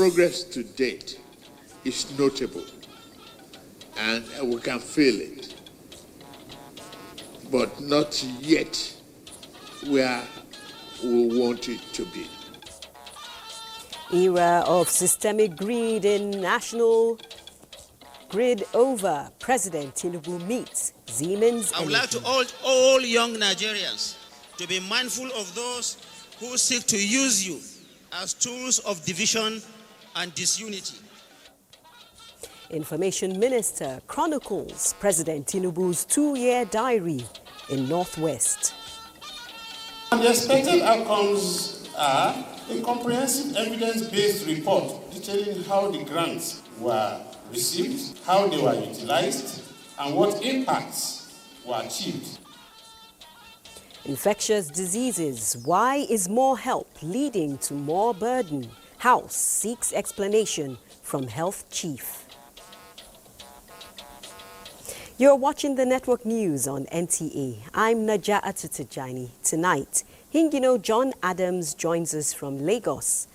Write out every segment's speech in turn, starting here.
progress to date is notable, and we can feel it, but not yet where we want it to be. Era of systemic greed in national grid over. President Tinubu meets Siemens I would like to Energy. urge all young Nigerians to be mindful of those who seek to use you as tools of division and disunity. Information Minister chronicles President Tinubu's 2-year diary in Northwest. And the expected outcomes are a comprehensive evidence-based report detailing how the grants were received, how they were utilized, and what impacts were achieved. Infectious diseases. Why is more help leading to more burden? House seeks explanation from Health Chief. You're watching the Network News on NTA. I'm Najaa Tutujani. Tonight, Hingino John Adams joins us from Lagos.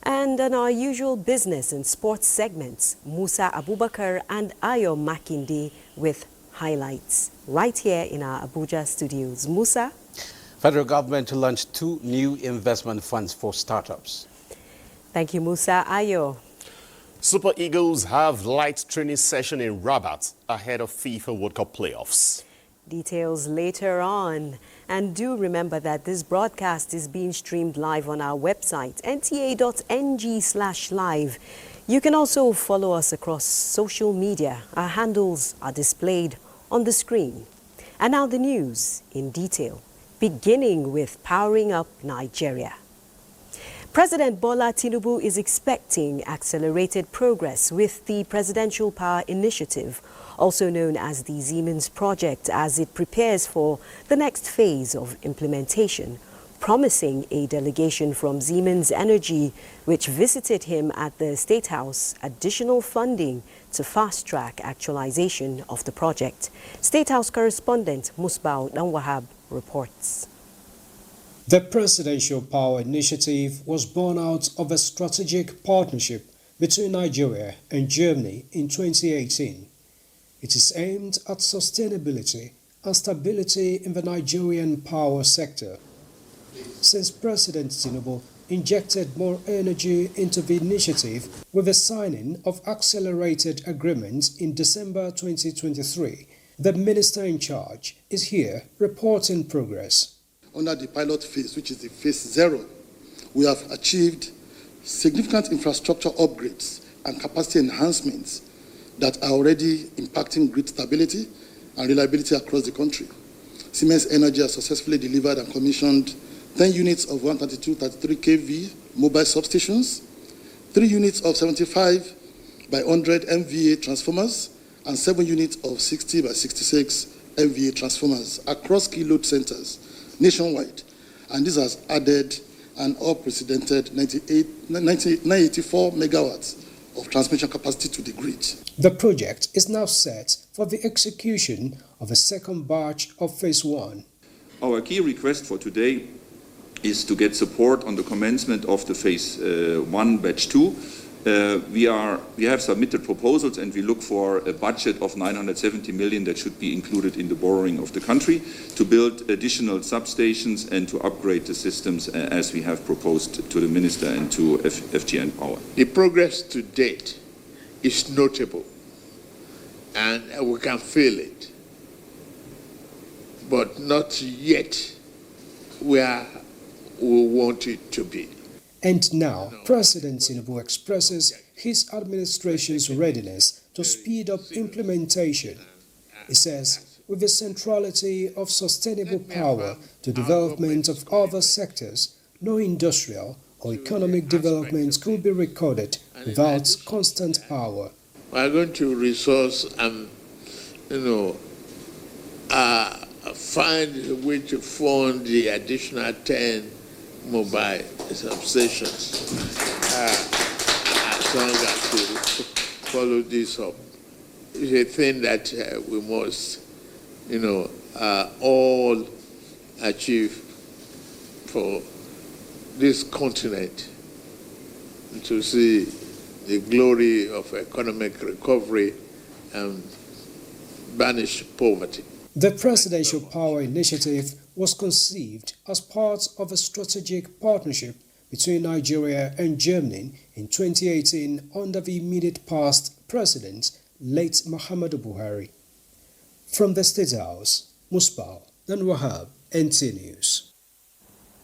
And on our usual business and sports segments, Musa Abubakar and Ayo Makinde with highlights right here in our Abuja studios. Musa? Federal government launched 2 new investment funds for startups. Thank you, Musa. Ayo? Super Eagles have light training session in Rabat ahead of FIFA World Cup playoffs. Details later on. And do remember that this broadcast is being streamed live on our website, nta.ng/live. You can also follow us across social media. Our handles are displayed on the screen. And now the news in detail, beginning with powering up Nigeria. President Bola Tinubu is expecting accelerated progress with the Presidential Power Initiative, also known as the Siemens Project, as it prepares for the next phase of implementation, promising a delegation from Siemens Energy, which visited him at the State House, additional funding to fast-track actualization of the project. State House correspondent Musbao Danwahab reports. The Presidential Power Initiative was born out of a strategic partnership between Nigeria and Germany in 2018. It is aimed at sustainability and stability in the Nigerian power sector. Since President Tinubu injected more energy into the initiative with the signing of accelerated agreements in December 2023, the minister in charge is here reporting progress. Under the pilot phase, which is the phase 0, we have achieved significant infrastructure upgrades and capacity enhancements that are already impacting grid stability and reliability across the country. Siemens Energy has successfully delivered and commissioned 10 units of 132/33 kV mobile substations, 3 units of 75 by 100 MVA transformers, and 7 units of 60 by 66 MVA transformers across key load centers nationwide. And this has added an unprecedented 984 megawatts of transmission capacity to the grid. The project is now set for the execution of a second batch of phase 1. Our key request for today is to get support on the commencement of the phase 1 batch 2. We have submitted proposals, and we look for a budget of 970 million that should be included in the borrowing of the country to build additional substations and to upgrade the systems as we have proposed to the minister and to FGN Power. The progress to date is notable, and we can feel it, but not yet where we want it to be. And now, President Tinubu expresses his administration's readiness to speed up implementation. He says, with the centrality of sustainable power to development of other sectors, no industrial or economic development could be recorded without constant power. We are going to resource and, find a way to fund the additional 10 mobile substations as long as we follow this up. It's a thing that we must, all achieve for this continent to see the glory of economic recovery and banish poverty. The Presidential Power Initiative was conceived as part of a strategic partnership between Nigeria and Germany in 2018 under the immediate past President, late Muhammadu Buhari. From the State House, Musbal and Wahab, NTA News.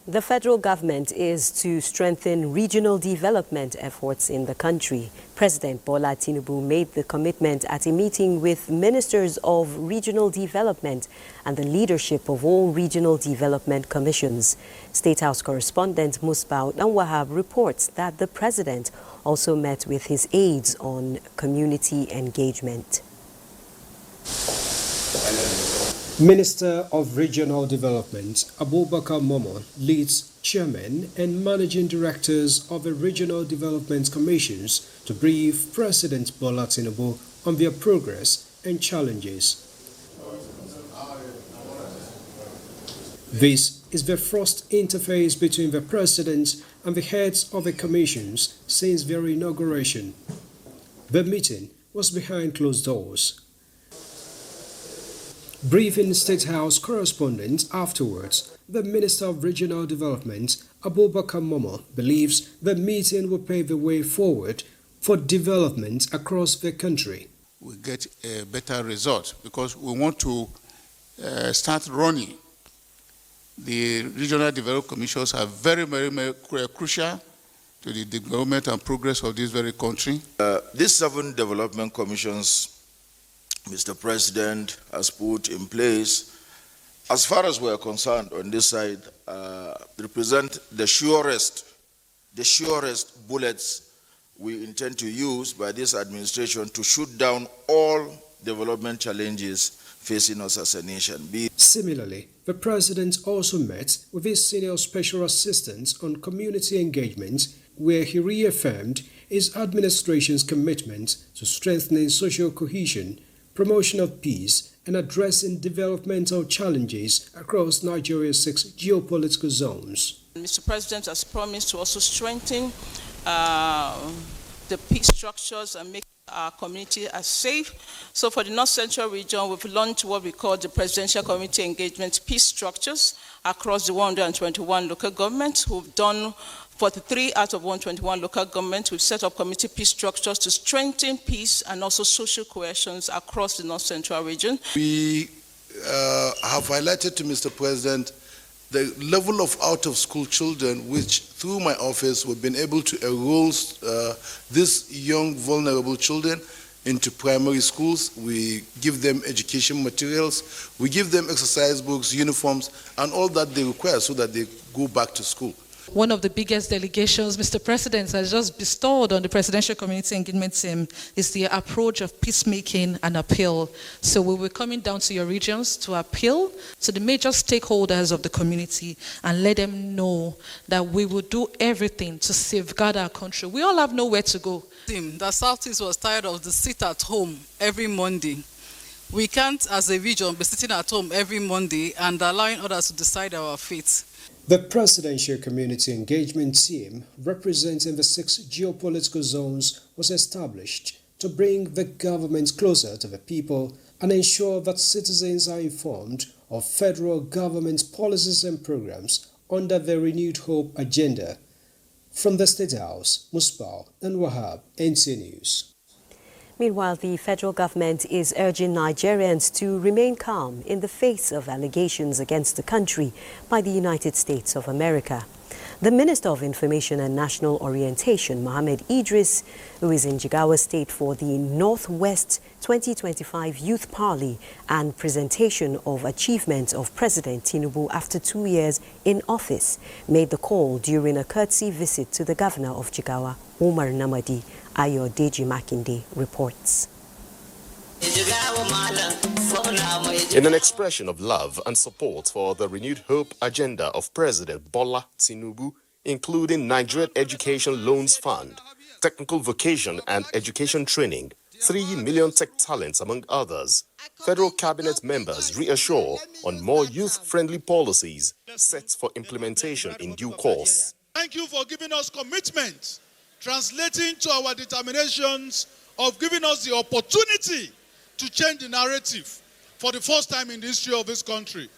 The federal government is to strengthen regional development efforts in the country. President Bola Tinubu made the commitment at a meeting with ministers of regional development and the leadership of all regional development commissions. State House correspondent Musbal Wahab reports that the president also met with his aides on community engagement. Minister of Regional Development Abubakar Momo leads chairmen and managing directors of the Regional Development Commissions to brief President Bola Tinubu on their progress and challenges. This is the first interface between the President and the heads of the commissions since their inauguration. The meeting was behind closed doors. Briefing State House correspondent afterwards, the Minister of Regional Development, Abubakar Momo, believes the meeting will pave the way forward for development across the country. We get a better result because we want to start running. The Regional Development Commissions are very, very crucial to the development and progress of this very country. These 7 development commissions Mr. President has put in place, as far as we're concerned on this side, represent the surest bullets we intend to use by this administration to shoot down all development challenges facing us as a nation. Similarly, the President also met with his senior special assistant on community engagement, where he reaffirmed his administration's commitment to strengthening social cohesion, promotion of peace, and addressing developmental challenges across Nigeria's 6 geopolitical zones. Mr. President has promised to also strengthen the peace structures and make our community as safe. So for the North Central region, we've launched what we call the Presidential Community Engagement Peace Structures across the 121 local governments. We've done 43 out of 121 local governments. We've set up community peace structures to strengthen peace and also social cohesion across the North Central region. We have highlighted to Mr. President the level of out-of-school children, which through my office we've been able to enroll these young vulnerable children into primary schools. We give them education materials, we give them exercise books, uniforms, and all that they require so that they go back to school. One of the biggest delegations Mr. President has just bestowed on the Presidential Community Engagement Team is the approach of peacemaking and appeal. So we will be coming down to your regions to appeal to the major stakeholders of the community and let them know that we will do everything to safeguard our country. We all have nowhere to go. The Southeast was tired of the sit at home every Monday. We can't, as a region, be sitting at home every Monday and allowing others to decide our fate. The Presidential Community Engagement Team, representing the 6 geopolitical zones, was established to bring the government closer to the people and ensure that citizens are informed of federal government policies and programs under the Renewed Hope agenda. From the State House, Musbal and Wahab, NTA News. Meanwhile, the federal government is urging Nigerians to remain calm in the face of allegations against the country by the United States of America. The Minister of Information and National Orientation, Mohammed Idris, who is in Jigawa State for the Northwest 2025 Youth Parley and presentation of achievements of President Tinubu after 2 years in office, made the call during a courtesy visit to the Governor of Jigawa, Umar Namadi. Ayodeji Makinde reports. In an expression of love and support for the Renewed Hope agenda of President Bola Tinubu, including Nigerian Education Loans Fund, technical vocation and education training, 3 million tech talents, among others, federal cabinet members reassure on more youth-friendly policies set for implementation in due course. Thank you for giving us commitment translating to our determinations of giving us the opportunity to change the narrative for the first time in the history of this country.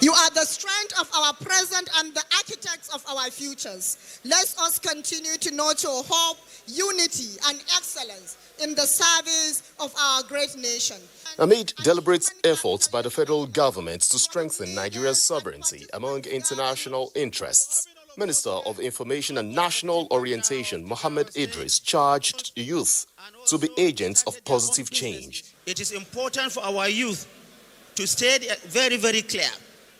You are the strength of our present and the architects of our futures. Let us continue to nurture hope, unity, and excellence in the service of our great nation. Amid deliberate efforts by the federal government to strengthen Nigeria's sovereignty among international interests, Minister of Information and National Orientation Mohammed Idris charged youth to be agents of positive change. It is important for our youth to stay very, very clear.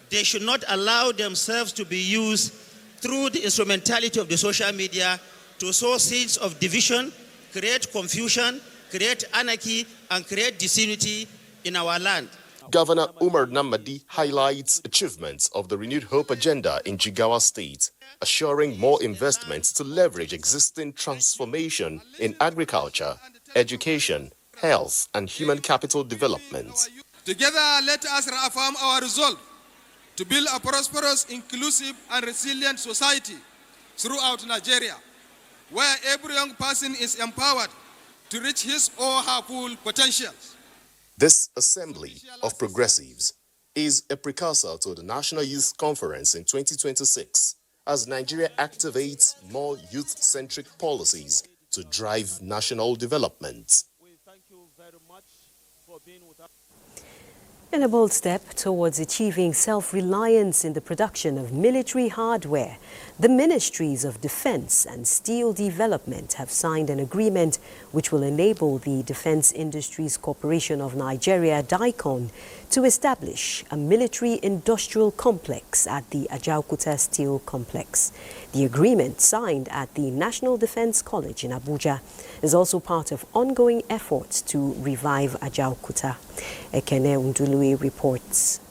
They should not allow themselves to be used through the instrumentality of the social media to sow seeds of division, create confusion, create anarchy, and create disunity in our land. Governor Umar Namadi highlights achievements of the Renewed Hope agenda in Jigawa State, assuring more investments to leverage existing transformation in agriculture, education, health, and human capital development. Together, let us reaffirm our resolve to build a prosperous, inclusive, and resilient society throughout Nigeria, where every young person is empowered to reach his or her full potentials. This assembly of progressives is a precursor to the National Youth Conference in 2026, as Nigeria activates more youth-centric policies to drive national development. In a bold step towards achieving self-reliance in the production of military hardware, the Ministries of Defense and Steel Development have signed an agreement which will enable the Defense Industries Corporation of Nigeria, DICON, to establish a military-industrial complex at the Ajaokuta Steel Complex. The agreement, signed at the National Defense College in Abuja, is also part of ongoing efforts to revive Ajaokuta. Ekene Undului reports.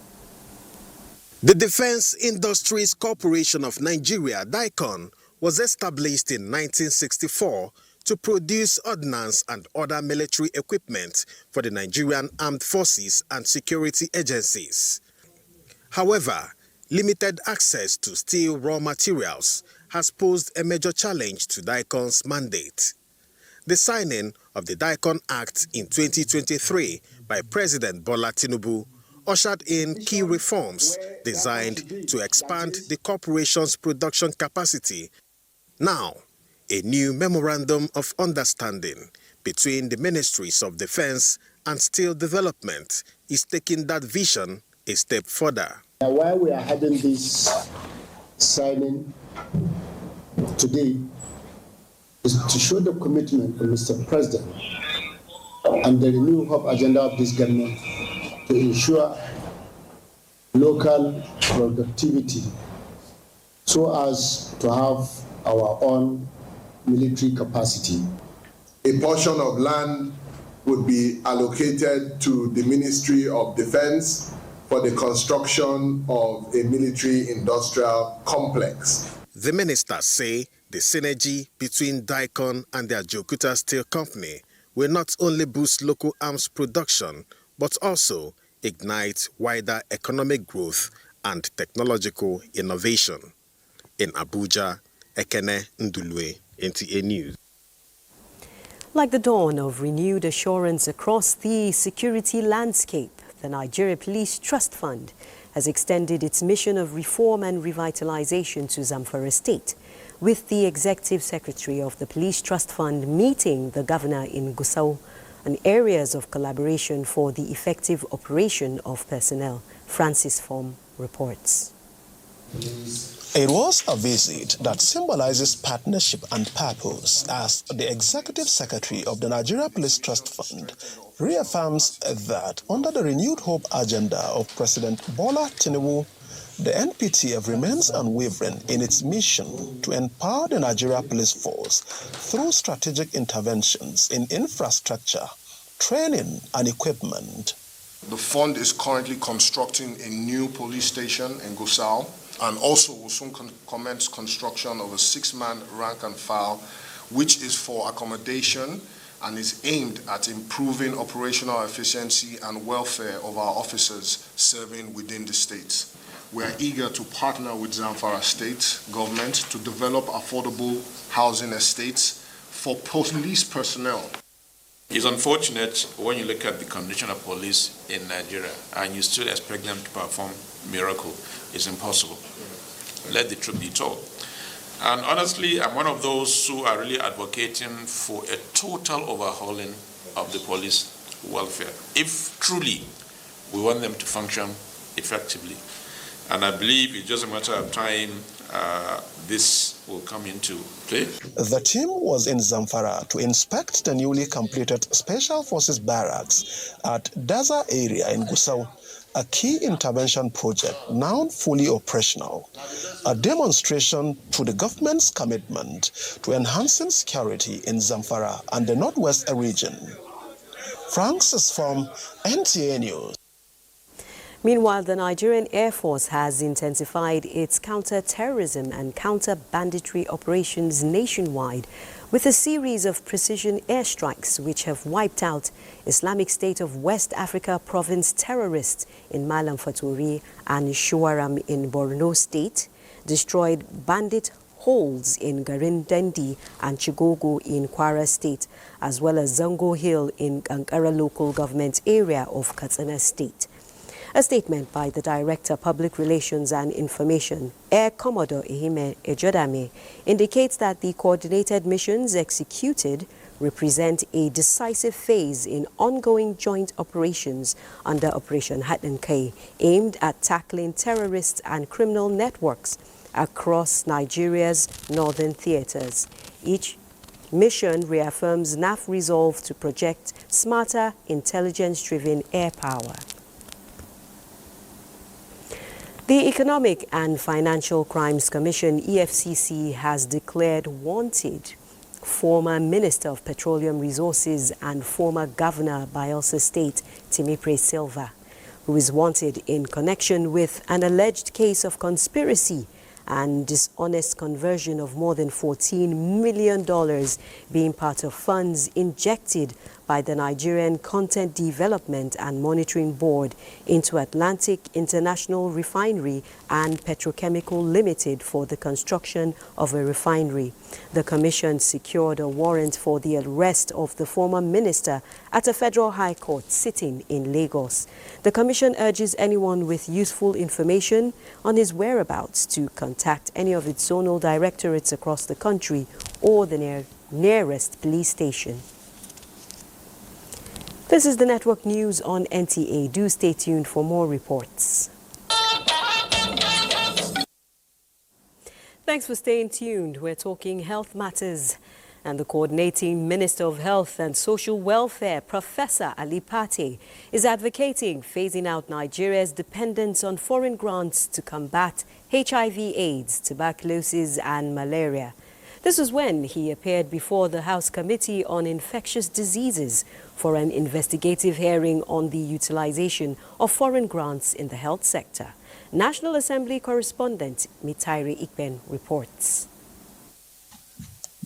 The Defense Industries Corporation of Nigeria, DICON, was established in 1964 to produce ordnance and other military equipment for the Nigerian Armed Forces and security agencies. However, limited access to steel raw materials has posed a major challenge to DICON's mandate. The signing of the DICON Act in 2023 by President Bola Tinubu ushered in key reforms designed to expand the corporation's production capacity. Now, a new memorandum of understanding between the Ministries of Defense and Steel Development is taking that vision a step further. Why we are having this signing today is to show the commitment of Mr. President and the Renewed Hope agenda of this government to ensure local productivity so as to have our own military capacity. A portion of land would be allocated to the Ministry of Defense for the construction of a military-industrial complex. The ministers say the synergy between DICON and the Ajaokuta Steel Company will not only boost local arms production, but also ignite wider economic growth and technological innovation. In Abuja, Ekene Undului, NTA News. Like the dawn of renewed assurance across the security landscape, the Nigeria Police Trust Fund has extended its mission of reform and revitalization to Zamfara State, with the Executive Secretary of the Police Trust Fund meeting the governor in Gusau on areas of collaboration for the effective operation of personnel. Francis Form reports. It was a visit that symbolizes partnership and purpose, as the Executive Secretary of the Nigeria Police Trust Fund reaffirms that under the Renewed Hope agenda of President Bola Tinubu, the NPTF remains unwavering in its mission to empower the Nigeria Police Force through strategic interventions in infrastructure, training, and equipment. The fund is currently constructing a new police station in Gusau, and also will soon commence construction of a 6-man rank and file, which is for accommodation and is aimed at improving operational efficiency and welfare of our officers serving within the states. We are eager to partner with Zamfara State government to develop affordable housing estates for police personnel. It's unfortunate when you look at the condition of police in Nigeria and you still expect them to perform miracle. It's impossible. Let the truth be told. And honestly, I'm one of those who are really advocating for a total overhauling of the police welfare, if truly we want them to function effectively. And I believe it's just a matter of time this will come into play. The team was in Zamfara to inspect the newly completed Special Forces Barracks at Daza area in Gusau, a key intervention project now fully operational, a demonstration to the government's commitment to enhancing security in Zamfara and the Northwest region. Francis from NTA News. Meanwhile, the Nigerian Air Force has intensified its counter-terrorism and counter-banditry operations nationwide with a series of precision airstrikes which have wiped out Islamic State of West Africa province terrorists in Malam Faturi and Shuaram in Borno State, destroyed bandit holds in Garindendi and Chigogo in Kwara State, as well as Zango Hill in Ankara local government area of Katsina State. A statement by the Director Public Relations and Information, Air Commodore Ehime Ejodame, indicates that the coordinated missions executed represent a decisive phase in ongoing joint operations under Operation Hatton-Kai, aimed at tackling terrorist and criminal networks across Nigeria's northern theaters. Each mission reaffirms NAF resolve to project smarter, intelligence-driven air power. The Economic and Financial Crimes Commission, EFCC, has declared wanted former Minister of Petroleum Resources and former Governor Bayelsa State, Timipre Silva, who is wanted in connection with an alleged case of conspiracy and dishonest conversion of more than $14 million being part of funds injected by the Nigerian Content Development and Monitoring Board into Atlantic International Refinery and Petrochemical Limited for the construction of a refinery. The Commission secured a warrant for the arrest of the former minister at a federal high court sitting in Lagos. The Commission urges anyone with useful information on his whereabouts to contact any of its zonal directorates across the country or the nearest police station. This is the network news on NTA. Do stay tuned for more reports. Thanks for staying tuned. We're talking health matters. And the Coordinating Minister of Health and Social Welfare, Professor Ali Pate, is advocating phasing out Nigeria's dependence on foreign grants to combat HIV/AIDS, tuberculosis and malaria. This was when he appeared before the House Committee on Infectious Diseases for an investigative hearing on the utilization of foreign grants in the health sector. National Assembly correspondent Mitairi Ikben reports.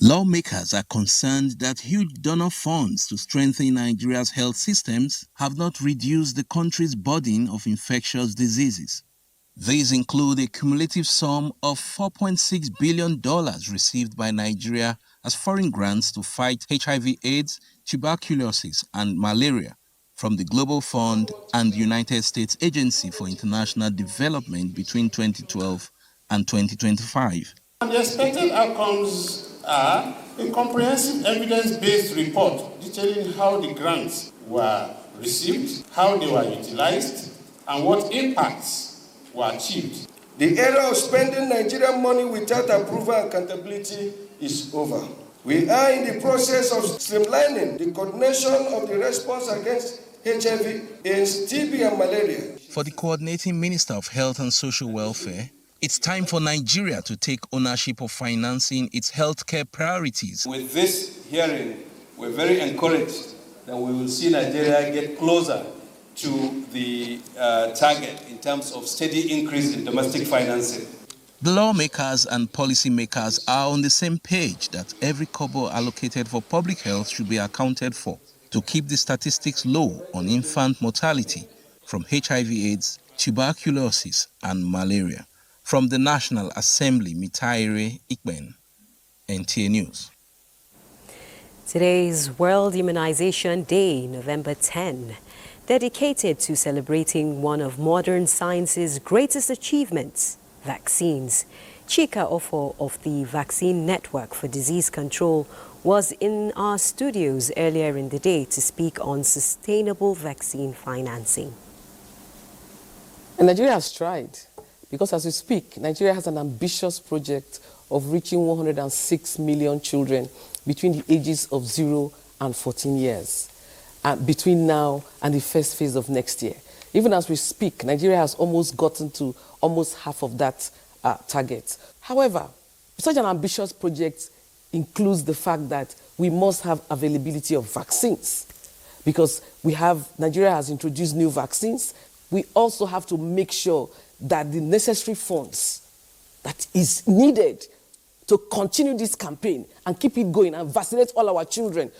Lawmakers are concerned that huge donor funds to strengthen Nigeria's health systems have not reduced the country's burden of infectious diseases. These include a cumulative sum of $4.6 billion received by Nigeria as foreign grants to fight HIV/AIDS, tuberculosis, and malaria from the Global Fund and the United States Agency for International Development between 2012 and 2025. The expected outcomes are a comprehensive evidence-based report detailing how the grants were received, how they were utilized, and what impacts were achieved. The era of spending Nigerian money without approval and accountability is over. We are in the process of streamlining the coordination of the response against HIV, AIDS, TB, and malaria. For the Coordinating Minister of Health and Social Welfare, it's time for Nigeria to take ownership of financing its healthcare priorities. With this hearing, we're very encouraged that we will see Nigeria get closer to the target in terms of steady increase in domestic financing. The lawmakers and policymakers are on the same page that every kobo allocated for public health should be accounted for to keep the statistics low on infant mortality from HIV/AIDS, tuberculosis, and malaria. From the National Assembly, Mitaire Ikben, NTA News. Today's World Immunization Day, November 10, dedicated to celebrating one of modern science's greatest achievements, vaccines. Chika Ofo of the Vaccine Network for Disease Control was in our studios earlier in the day to speak on sustainable vaccine financing. And Nigeria has tried, because as we speak, Nigeria has an ambitious project of reaching 106 million children between the ages of 0 and 14 years, between now and the first phase of next year. Even as we speak, Nigeria has almost gotten to almost half of that target. However, such an ambitious project includes the fact that we must have availability of vaccines, because Nigeria has introduced new vaccines. We also have to make sure that the necessary funds that is needed to continue this campaign and keep it going and vaccinate all our children.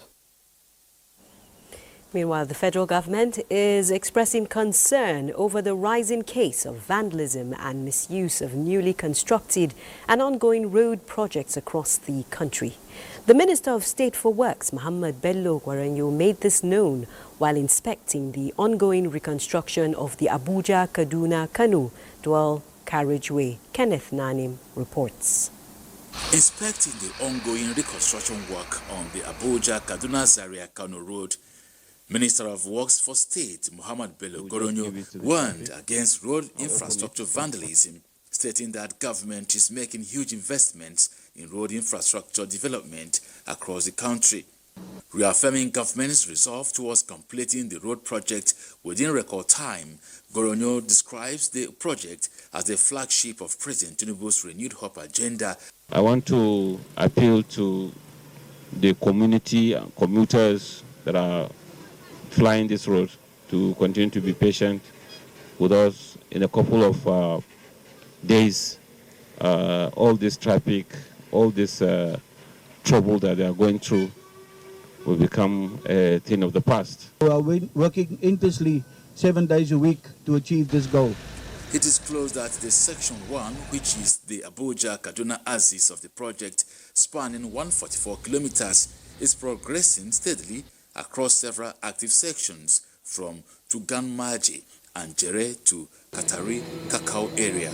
Meanwhile, the federal government is expressing concern over the rising case of vandalism and misuse of newly constructed and ongoing road projects across the country. The Minister of State for Works, Muhammad Bello Gwaranyo, made this known while inspecting the ongoing reconstruction of the Abuja-Kaduna-Kano dual carriageway. Kenneth Nanim reports. Inspecting the ongoing reconstruction work on the Abuja-Kaduna-Zaria-Kano road, Minister of Works for State, Muhammad Bello Gwaranyo, warned against road infrastructure vandalism, stating that government is making huge investments in road infrastructure development across the country. Reaffirming government's resolve towards completing the road project within record time, Gwaranyo describes the project as the flagship of President Tinubu's renewed hope agenda. I want to appeal to the community and commuters that are flying this road to continue to be patient with us. In a couple of days, all this traffic, all this trouble that they are going through will become a thing of the past. We are working intensely 7 days a week to achieve this goal. It is close that the Section 1, which is the Abuja-Kaduna axis of the project, spanning 144 kilometers, is progressing steadily across several active sections from Tuganmaji and Jere to Katari Kakao area.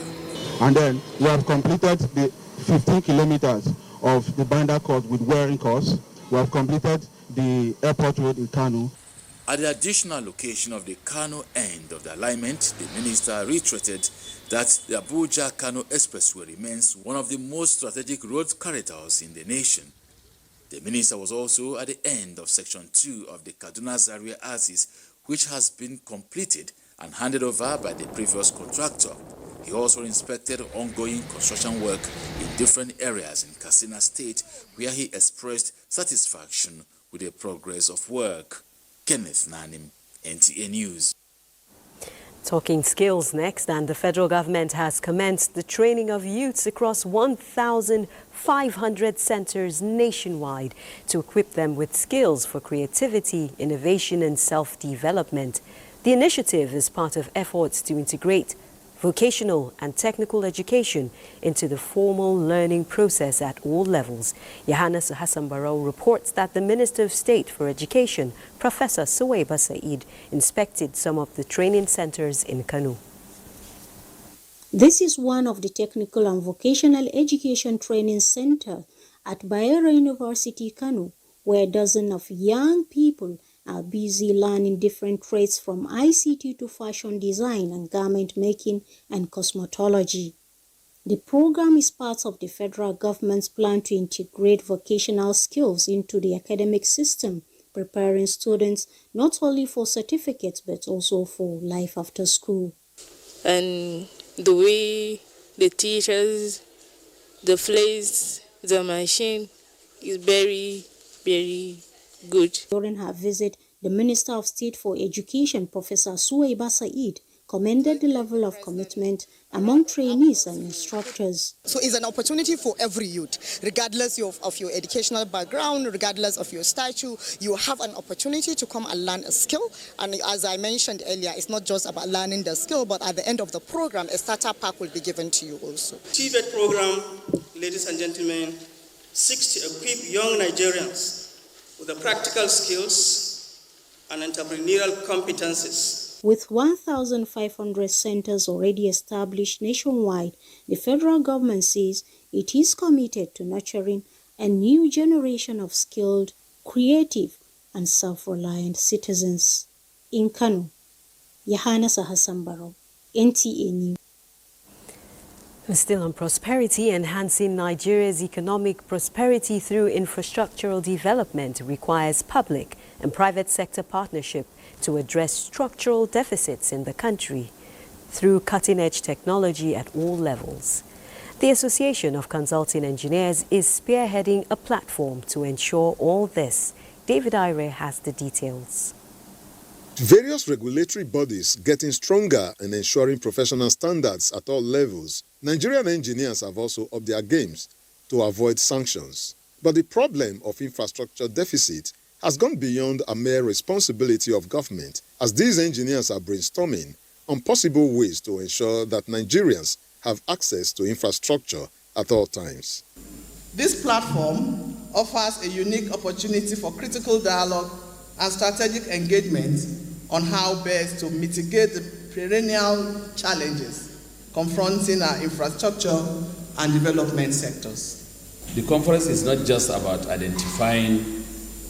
And then we have completed the 15 kilometers of the Banda course with wearing course. We have completed the airport road in Kano. At the additional location of the Kano end of the alignment, the minister reiterated that the Abuja-Kano Expressway remains one of the most strategic road corridors in the nation. The minister was also at the end of Section 2 of the Kaduna-Zaria axis, which has been completed and handed over by the previous contractor. He also inspected ongoing construction work in different areas in Katsina State, where he expressed satisfaction with the progress of work. Kenneth Nanim, NTA News. Talking skills next, and the federal government has commenced the training of youths across 1,500 centers nationwide to equip them with skills for creativity, innovation and self-development. The initiative is part of efforts to integrate vocational and technical education into the formal learning process at all levels. Yohannes Hassan Barrow reports that the Minister of State for Education, Professor Suwaiba Said, inspected some of the training centers in Kano. This is one of the technical and vocational education training center at Bayero University, Kano, where dozens of young people are busy learning different trades from ICT to fashion design and garment making and cosmetology. The program is part of the federal government's plan to integrate vocational skills into the academic system, preparing students not only for certificates but also for life after school. And the way the teachers, the place, the machine is very, very good. During her visit, the Minister of State for Education, Professor Suwaiba Said, commended the level of commitment among trainees and instructors. So it's an opportunity for every youth, regardless of your educational background, regardless of your stature, you have an opportunity to come and learn a skill. And as I mentioned earlier, it's not just about learning the skill, but at the end of the program, a starter pack will be given to you also. TVET program, ladies and gentlemen, seeks to equip young Nigerians with the practical skills and entrepreneurial competencies. With 1,500 centers already established nationwide, the federal government says it is committed to nurturing a new generation of skilled, creative, and self-reliant citizens. In Kano, Yohana Hassan Barrow, NTA News. Still on prosperity, enhancing Nigeria's economic prosperity through infrastructural development requires public and private sector partnership to address structural deficits in the country through cutting-edge technology at all levels. The Association of Consulting Engineers is spearheading a platform to ensure all this. David Ire has the details. Various regulatory bodies getting stronger in ensuring professional standards at all levels. Nigerian engineers have also upped their games to avoid sanctions. But the problem of infrastructure deficit has gone beyond a mere responsibility of government, as these engineers are brainstorming on possible ways to ensure that Nigerians have access to infrastructure at all times. This platform offers a unique opportunity for critical dialogue and strategic engagement on how best to mitigate the perennial challenges confronting our infrastructure and development sectors. The conference is not just about identifying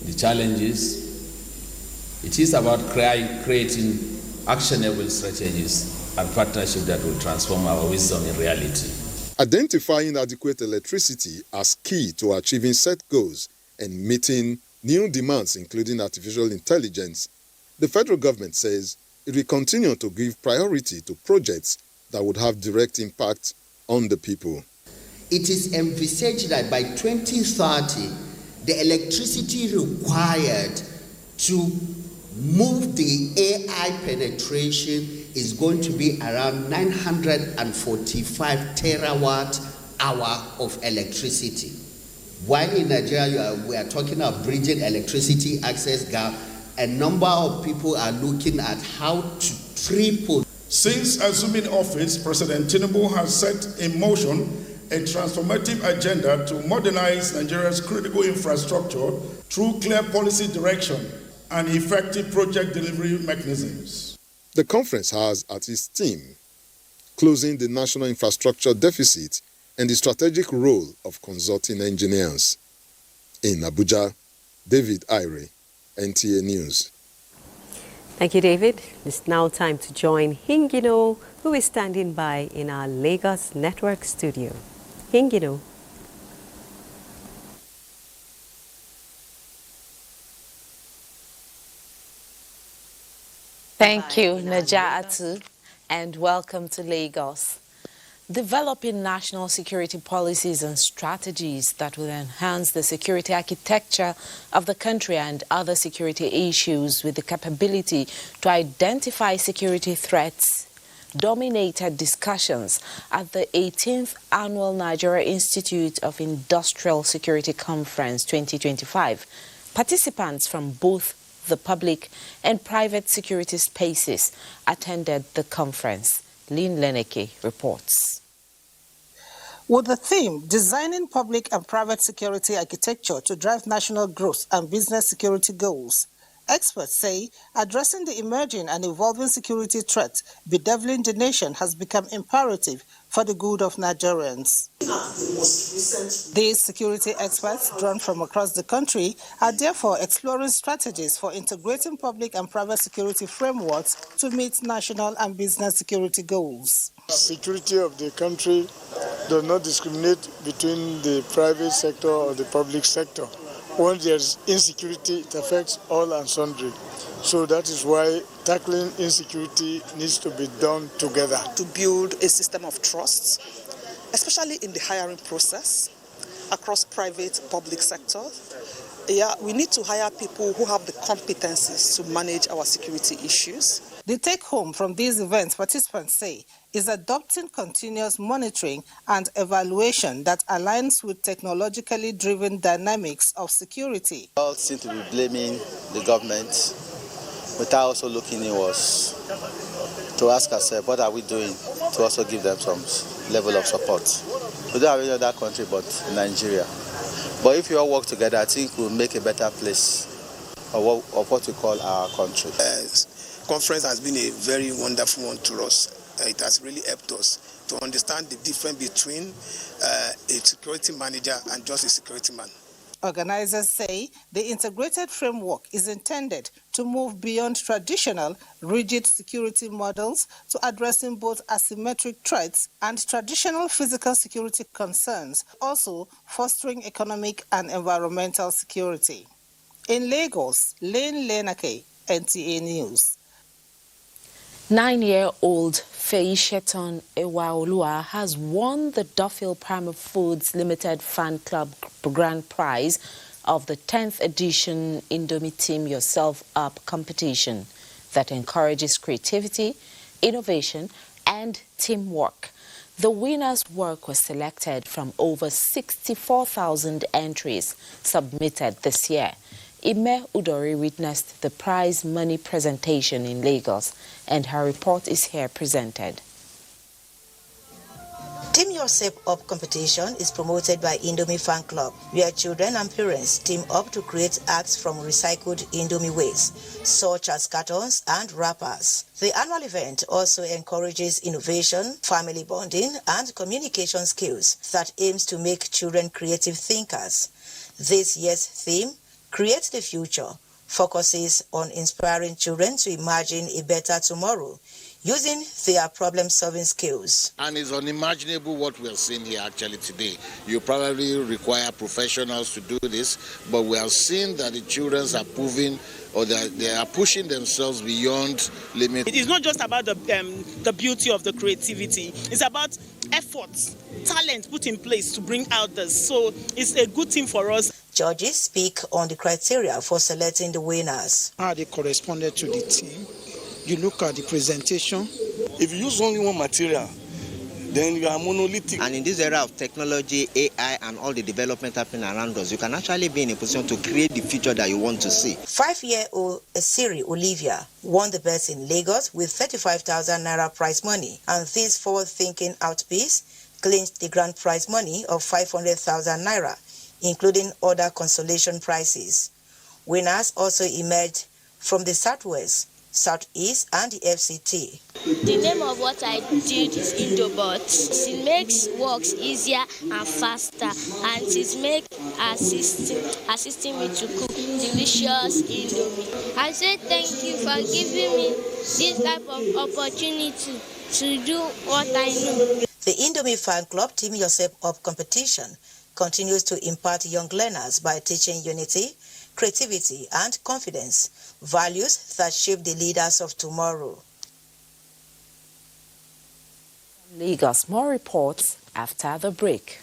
the challenges, it is about creating actionable strategies and partnerships that will transform our wisdom in reality. Identifying adequate electricity as key to achieving set goals and meeting new demands, including artificial intelligence, the federal government says it will continue to give priority to projects that would have direct impact on the people. It is envisaged that by 2030, the electricity required to move the AI penetration is going to be around 945 terawatt hour of electricity. While in Nigeria we are talking of bridging electricity access gap, a number of people are looking at how to triple. Since assuming office, President Tinubu has set in motion a transformative agenda to modernize Nigeria's critical infrastructure through clear policy direction and effective project delivery mechanisms. The conference has at its theme closing the national infrastructure deficit and the strategic role of consulting engineers. In Abuja, David Ire, NTA News. Thank you, David. It's now time to join Hingino, who is standing by in our Lagos Network studio. Hingino. Thank you, Naja'atu, and welcome to Lagos. Developing national security policies and strategies that will enhance the security architecture of the country and other security issues with the capability to identify security threats dominated discussions at the 18th Annual Nigeria Institute of Industrial Security Conference 2025. Participants from both the public and private security spaces attended the conference. Lynn Leneke reports. With the theme, Designing Public and Private Security Architecture to Drive National Growth and Business Security Goals, experts say addressing the emerging and evolving security threats bedeviling the nation has become imperative for the good of Nigerians. These security experts, drawn from across the country, are therefore exploring strategies for integrating public and private security frameworks to meet national and business security goals. Security of the country does not discriminate between the private sector or the public sector. Once there's insecurity, it affects all and sundry. So that is why tackling insecurity needs to be done together. To build a system of trust, especially in the hiring process, across private, public sectors. We need to hire people who have the competencies to manage our security issues. The take-home from these events, participants say, is adopting continuous monitoring and evaluation that aligns with technologically driven dynamics of security. All seem to be blaming the government, without also looking inwards to ask ourselves, what are we doing to also give them some level of support? We don't have any other country but Nigeria. But if we all work together, I think we'll make a better place of what we call our country. Conference has been a very wonderful one to us. It has really helped us to understand the difference between a security manager and just a security man. Organizers say the integrated framework is intended to move beyond traditional, rigid security models to addressing both asymmetric threats and traditional physical security concerns, also fostering economic and environmental security. In Lagos, Lane Lenake, NTA News. 9-year-old Fei Sheton Ewaolua has won the Duffield Primal Foods Limited Fan Club Grand Prize of the 10th edition Indomie Team Yourself Up competition that encourages creativity, innovation, and teamwork. The winner's work was selected from over 64,000 entries submitted this year. Ime Udori witnessed the prize money presentation in Lagos, and her report is here presented. Team Yourself Up competition is promoted by Indomie Fan Club, where children and parents team up to create acts from recycled Indomie waste, such as cartons and wrappers. The annual event also encourages innovation, family bonding, and communication skills that aims to make children creative thinkers. This year's theme, Create the Future, focuses on inspiring children to imagine a better tomorrow using their problem-solving skills. And it's unimaginable what we're seeing here actually today. You probably require professionals to do this, but we are seeing that the children are proving or they are pushing themselves beyond limits. It is not just about the beauty of the creativity. It's about efforts, talent put in place to bring out this. So it's a good thing for us. Judges speak on the criteria for selecting the winners. How they corresponded to the team. You look at the presentation. If you use only one material, then you are monolithic. And in this era of technology, AI, and all the development happening around us, you can actually be in a position to create the future that you want to see. 5-year-old Siri Olivia won the best in Lagos with 35,000 naira prize money, and this forward-thinking outpiece clinched the grand prize money of 500,000 naira, including other consolation prizes. Winners also emerged from the Southwest, Southeast, and the FCT. The name of what I did is Indobot. It makes works easier and faster, and it makes assisting me to cook delicious Indomie. I say thank you for giving me this type of opportunity to do what I know. The Indomie Fan Club Team Yourself Up competition continues to impart young learners by teaching unity, creativity, and confidence, values that shape the leaders of tomorrow. Lagos, more reports after the break.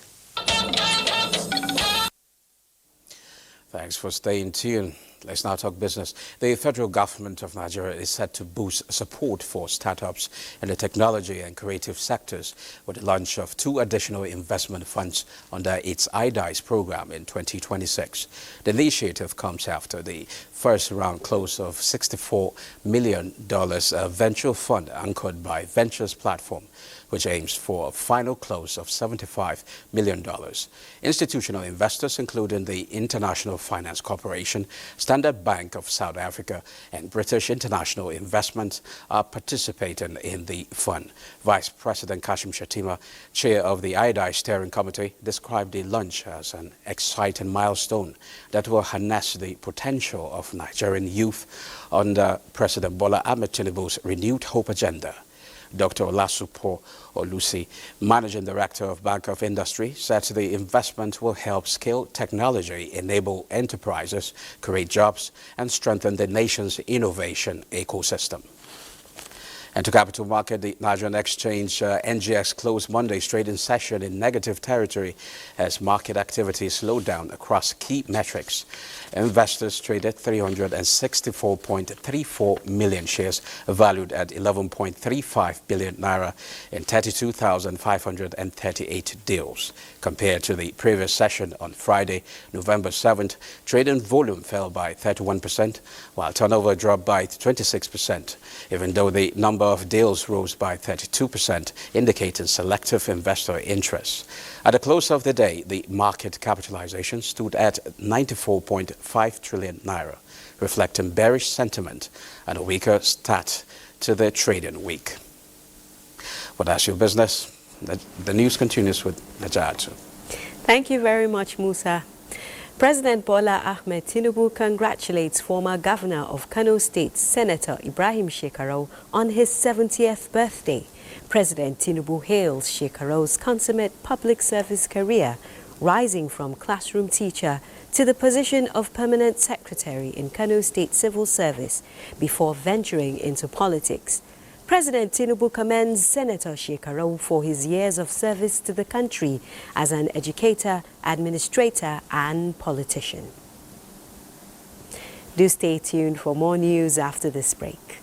Thanks for staying tuned. Let's now talk business. The federal government of Nigeria is set to boost support for startups in the technology and creative sectors with the launch of 2 additional investment funds under its IDICE program in 2026. The initiative comes after the first round close of $64 million venture fund anchored by Ventures Platform, which aims for a final close of $75 million. Institutional investors, including the International Finance Corporation, Standard Bank of South Africa, and British International Investment, are participating in the fund. Vice President Kashim Shettima, chair of the IDICE Steering Committee, described the launch as an exciting milestone that will harness the potential of Nigerian youth under President Bola Ahmed Tinubu's renewed hope agenda. Dr. Olasupo Olusi, Managing Director of Bank of Industry, said the investment will help scale technology, enable enterprises, create jobs, and strengthen the nation's innovation ecosystem. And to capital market, the Nigerian exchange NGX closed Monday's trading session in negative territory as market activity slowed down across key metrics. Investors traded 364.34 million shares valued at 11.35 billion naira in 32,538 deals. Compared to the previous session on Friday, November 7th, trading volume fell by 31%, while turnover dropped by 26%, even though the number number of deals rose by 32%, indicating selective investor interest. At the close of the day, the market capitalization stood at 94.5 trillion naira, reflecting bearish sentiment and a weaker start to the trading week. Well, that's your business. The news continues with Najatu. Thank you very much, Musa. President Bola Ahmed Tinubu congratulates former governor of Kano State, Senator Ibrahim Shekarau, on his 70th birthday. President Tinubu hails Shekarau's consummate public service career, rising from classroom teacher to the position of permanent secretary in Kano State Civil Service before venturing into politics. President Tinubu commends Senator Shekarau for his years of service to the country as an educator, administrator, and politician. Do stay tuned for more news after this break.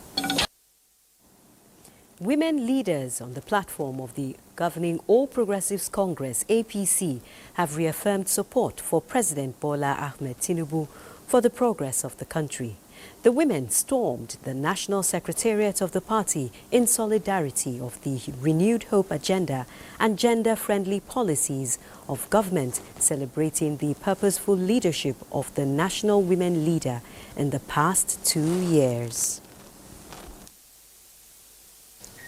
Women leaders on the platform of the governing All Progressives Congress, APC, have reaffirmed support for President Bola Ahmed Tinubu for the progress of the country. The women stormed the National Secretariat of the party in solidarity of the renewed hope agenda and gender-friendly policies of government, celebrating the purposeful leadership of the national women leader in the past 2 years.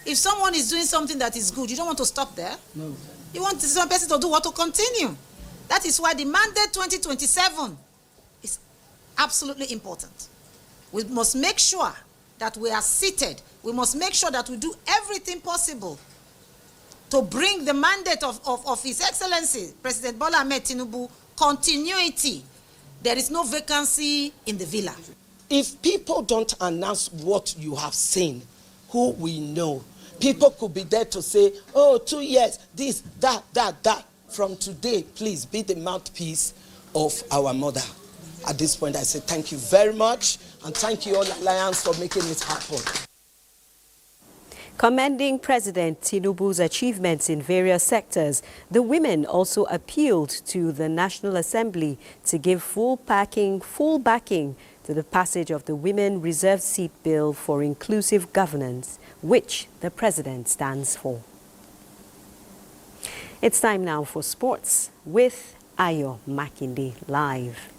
If someone is doing something that is good, you don't want to stop there. No. You want this one person to do what? To continue. That is why the mandate 2027 is absolutely important. We must make sure that we are seated. We must make sure that we do everything possible to bring the mandate of His Excellency, President Bola Ahmed Tinubu, continuity. There is no vacancy in the villa. If people don't announce what you have seen, who we know, people could be there to say, oh, 2 years, this, that. From today, please be the mouthpiece of our mother. At this point, I say thank you very much, and thank you all Alliance for making it happen. Commending President Tinubu's achievements in various sectors, the women also appealed to the National Assembly to give full backing to the passage of the Women Reserved Seat Bill for Inclusive Governance, which the President stands for. It's time now for sports with Ayo Makinde live.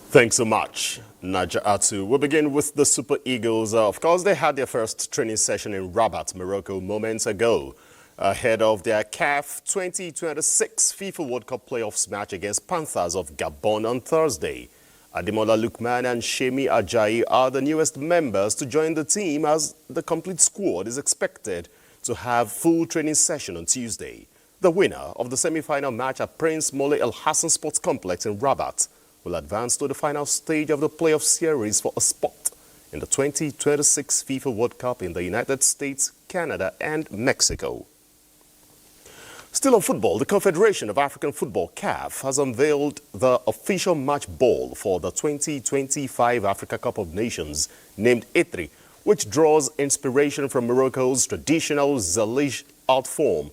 Thanks so much, Najatu. We'll begin with the Super Eagles. Of course, they had their first training session in Rabat, Morocco, moments ago, ahead of their CAF 2026 FIFA World Cup playoffs match against Panthers of Gabon on Thursday. Ademola Lookman and Shemi Ajayi are the newest members to join the team, as the complete squad is expected to have full training session on Tuesday. The winner of the semi-final match at Prince Moulay El Hassan Sports Complex in Rabat will advance to the final stage of the playoff series for a spot in the 2026 FIFA World Cup in the United States, Canada, and Mexico. Still on football, the Confederation of African Football, CAF, has unveiled the official match ball for the 2025 Africa Cup of Nations, named Itri, which draws inspiration from Morocco's traditional Zalige art form.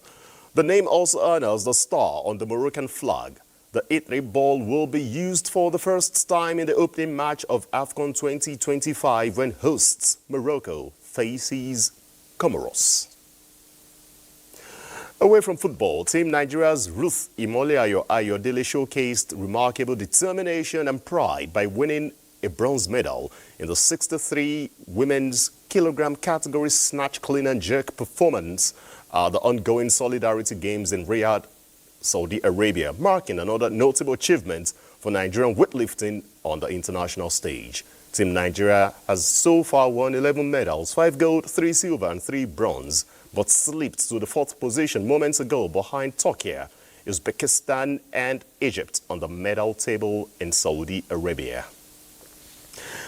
The name also honors the star on the Moroccan flag. The Itri ball will be used for the first time in the opening match of AFCON 2025 when hosts Morocco faces Comoros. Away from football, Team Nigeria's Ruth Imole Ayodele showcased remarkable determination and pride by winning a bronze medal in the 63 women's kilogram category snatch, clean and jerk performance at the ongoing Solidarity Games in Riyadh, Saudi Arabia, marking another notable achievement for Nigerian weightlifting on the international stage. Team Nigeria has so far won 11 medals, 5 gold, 3 silver and 3 bronze, but slipped to the 4th position moments ago behind Turkey, Uzbekistan and Egypt on the medal table in Saudi Arabia.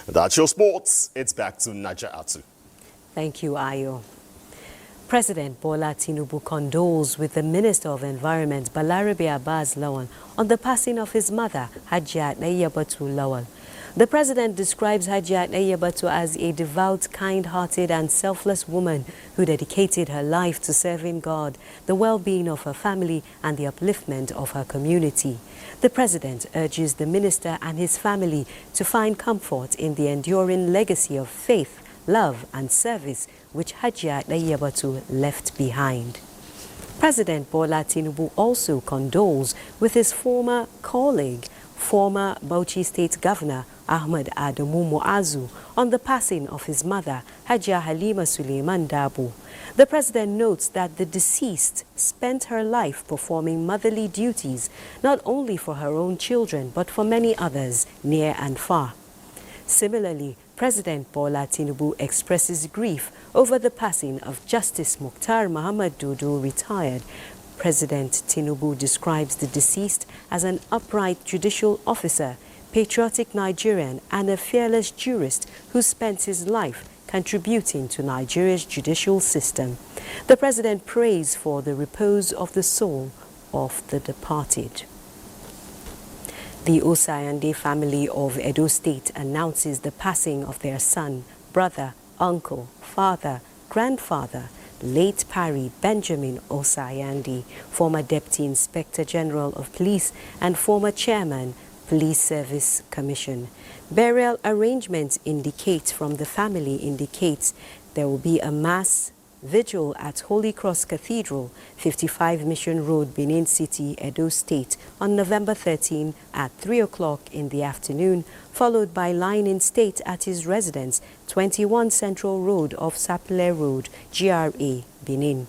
That's your sports. It's back to Najatu. Thank you, Ayo. President Bola Tinubu condoles with the Minister of Environment, Balarabe Abbas Lawal, on the passing of his mother, Hajia Nayabatu Lawal. The President describes Hajia Nayabatu as a devout, kind-hearted and selfless woman who dedicated her life to serving God, the well-being of her family and the upliftment of her community. The President urges the Minister and his family to find comfort in the enduring legacy of faith, love and service which Hajia Dayabatu left behind. President Bola Tinubu also condoles with his former colleague, former Bauchi State Governor Ahmad Adamu Muazu, on the passing of his mother, Hajia Halima Suleiman Dabo. The president notes that the deceased spent her life performing motherly duties, not only for her own children, but for many others near and far. Similarly, President Bola Tinubu expresses grief over the passing of Justice Mukhtar Muhammad Dodo, retired. President Tinubu describes the deceased as an upright judicial officer, patriotic Nigerian, and a fearless jurist who spent his life contributing to Nigeria's judicial system. The president prays for the repose of the soul of the departed. The Osayande family of Edo State announces the passing of their son, brother, uncle, father, grandfather, late Pari Benjamin Osayande, former Deputy Inspector General of Police and former Chairman, Police Service Commission. Burial arrangements from the family indicates there will be a mass vigil at Holy Cross Cathedral, 55 Mission Road, Benin City, Edo State, on November 13 at 3 o'clock in the afternoon, followed by lying in state at his residence, 21 Central Road off Sapele Road, GRA, Benin.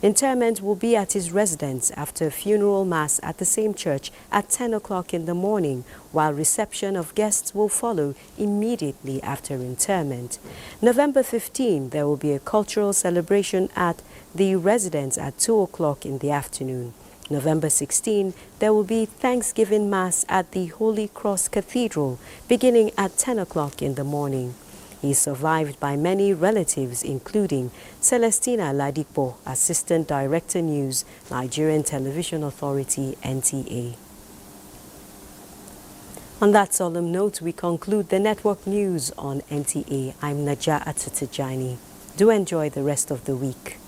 Interment will be at his residence after a funeral mass at the same church at 10 o'clock in the morning, while reception of guests will follow immediately after interment. November 15, there will be a cultural celebration at the residence at 2 o'clock in the afternoon. November 16, there will be Thanksgiving Mass at the Holy Cross Cathedral, beginning at 10 o'clock in the morning. He is survived by many relatives, including Celestina Ladipo, Assistant Director News, Nigerian Television Authority, NTA. On that solemn note, we conclude the network news on NTA. I'm Naja Atutijani. Do enjoy the rest of the week.